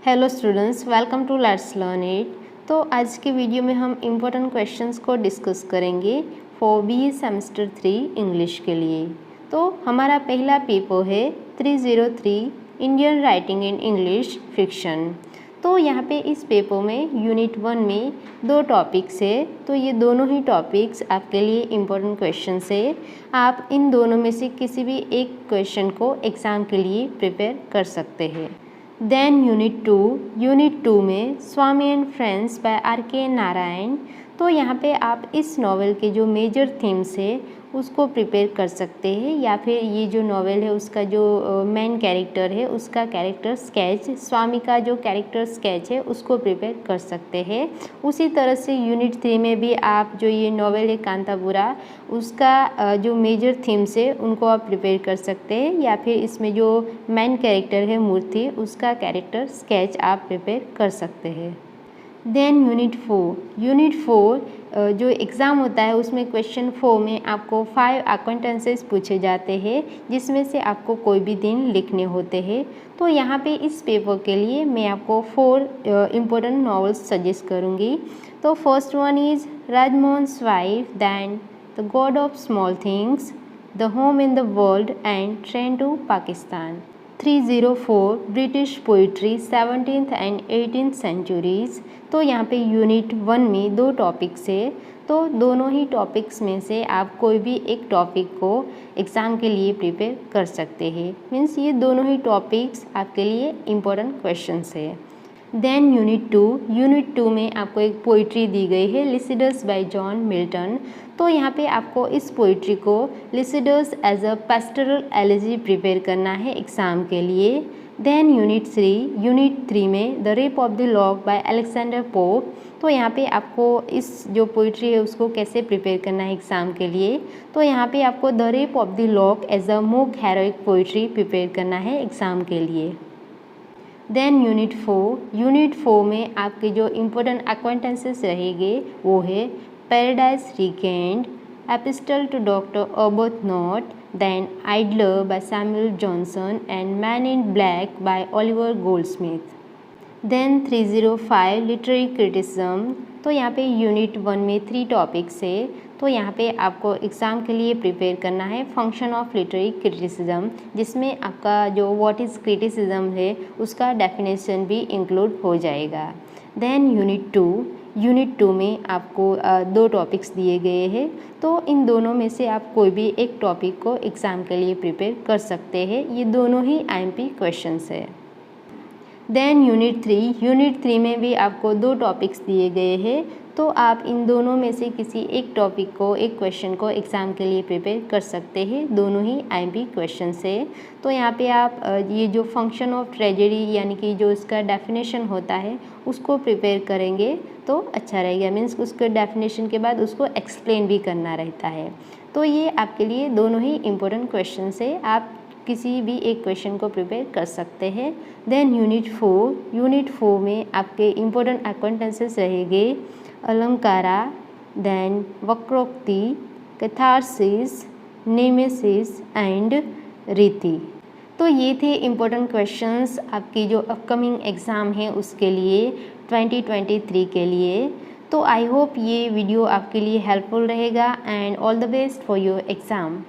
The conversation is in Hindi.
Hello students, welcome to let's learn it. तो आज के वीडियो में हम इम्पोर्टेंट क्वेश्चंस को डिस्कस करेंगे फॉर बीए सेमेस्टर 3 इंग्लिश के लिए। तो हमारा पहला पेपर है 303 Indian writing in English fiction. तो यहाँ पे इस पेपर में यूनिट 1 में 2 टॉपिक्स है। तो ये दोनों ही टॉपिक्स आपके लिए इम्पोर्टेंट क्वेश्चंस है। आप इन दोनों में से किसी भी एक क्वेश्चन को एग्ज़ाम के लिए प्रिपेयर कर सकते हैं। देन यूनिट 2 में Swami and friends by R.K. Narayan. तो यहाँ पे आप इस नॉवेल के जो मेजर थीम्स है उसको प्रिपेयर कर सकते हैं, या फिर ये जो नॉवेल है उसका जो मेन कैरेक्टर है उसका कैरेक्टर स्केच, स्वामी का जो कैरेक्टर स्केच है उसको प्रिपेयर कर सकते हैं। उसी तरह से यूनिट 3 में भी आप जो ये नॉवेल है कांतापुरा उसका जो मेजर थीम्स है उनको आप प्रिपेयर कर सकते हैं, या फिर इसमें जो मेन कैरेक्टर है मूर्ति उसका कैरेक्टर स्केच आप प्रिपेयर कर सकते हैं। देन यूनिट 4 जो एग्ज़ाम होता है उसमें क्वेश्चन 4 में आपको 5 एक्वेंटेंसेस पूछे जाते हैं, जिसमें से आपको कोई भी दिन लिखने होते हैं। तो यहाँ पे इस पेपर के लिए मैं आपको 4 इम्पोर्टेंट नॉवेल्स सजेस्ट करूँगी। तो first one is Rajmohan's wife, then the God of small things, the home in the world and train to Pakistan. 304 British poetry 17th and 18th centuries. तो यहाँ पे यूनिट 1 में 2 टॉपिक्स है। तो दोनों ही टॉपिक्स में से आप कोई भी एक टॉपिक को एग्ज़ाम के लिए प्रिपेयर कर सकते हैं। मीन्स ये दोनों ही टॉपिक्स आपके लिए इम्पोर्टेंट क्वेश्चंस है। देन यूनिट 2 में आपको एक पोइट्री दी गई है लिसिडस बाय जॉन मिल्टन। तो यहाँ पे आपको इस पोइट्री को Lycidas as a pastoral elegy prepare करना है एग्ज़ाम के लिए। देन यूनिट 3 में the rape of the lock by Alexander Pope. तो यहाँ पे आपको इस जो पोइट्री है उसको कैसे प्रिपेयर करना है एग्ज़ाम के लिए। तो यहाँ पे आपको the rape of the lock as a mock heroic poetry prepare करना है एग्ज़ाम के लिए। देन यूनिट 4 में आपके जो इम्पोर्टेंट एक्वेंटेंसेस रहेंगे वो है Paradise Regained, epistle to doctor अर्बuthnot, then Idler by Samuel Johnson and man in black by Oliver Goldsmith. Then 305 literary criticism. तो यहाँ पे यूनिट 1 में 3 टॉपिक्स है। तो यहाँ पे आपको एग्ज़ाम के लिए प्रिपेयर करना है फंक्शन ऑफ लिटरेरी क्रिटिसिज्म, जिसमें आपका जो व्हाट इज़ क्रिटिसिज्म है उसका डेफिनेशन भी इंक्लूड हो जाएगा। देन यूनिट 2 में आपको 2 टॉपिक्स दिए गए हैं। तो इन दोनों में से आप कोई भी एक टॉपिक को एग्ज़ाम के लिए प्रिपेयर कर सकते हैं। ये दोनों ही IMP क्वेश्चंस है। देन यूनिट 3 में भी आपको 2 टॉपिक्स दिए गए हैं। तो आप इन दोनों में से किसी एक टॉपिक को, एक क्वेश्चन को एग्ज़ाम के लिए प्रिपेयर कर सकते हैं। दोनों ही IMP क्वेश्चंस है। तो यहाँ पे आप ये जो फंक्शन ऑफ ट्रेजेडी यानी कि जो इसका डेफिनेशन होता है उसको प्रिपेयर करेंगे तो अच्छा रहेगा। मीन्स उसके डेफिनेशन के बाद उसको एक्सप्लेन भी करना रहता है। तो ये आपके लिए दोनों ही इम्पोर्टेंट क्वेश्चंस है। आप किसी भी एक क्वेश्चन को प्रिपेयर कर सकते हैं। देन यूनिट 4 में आपके इम्पोर्टेंट एक्वेंटेंसेस रहेंगे अलंकारा, देन वक्रोक्ति, कैथारसिस, नेमेसिस एंड रीति। तो ये थे इम्पोर्टेंट क्वेश्चंस आपकी जो अपकमिंग एग्ज़ाम है उसके लिए 2023 के लिए। तो आई होप ये वीडियो आपके लिए हेल्पफुल रहेगा and all the best for your exam.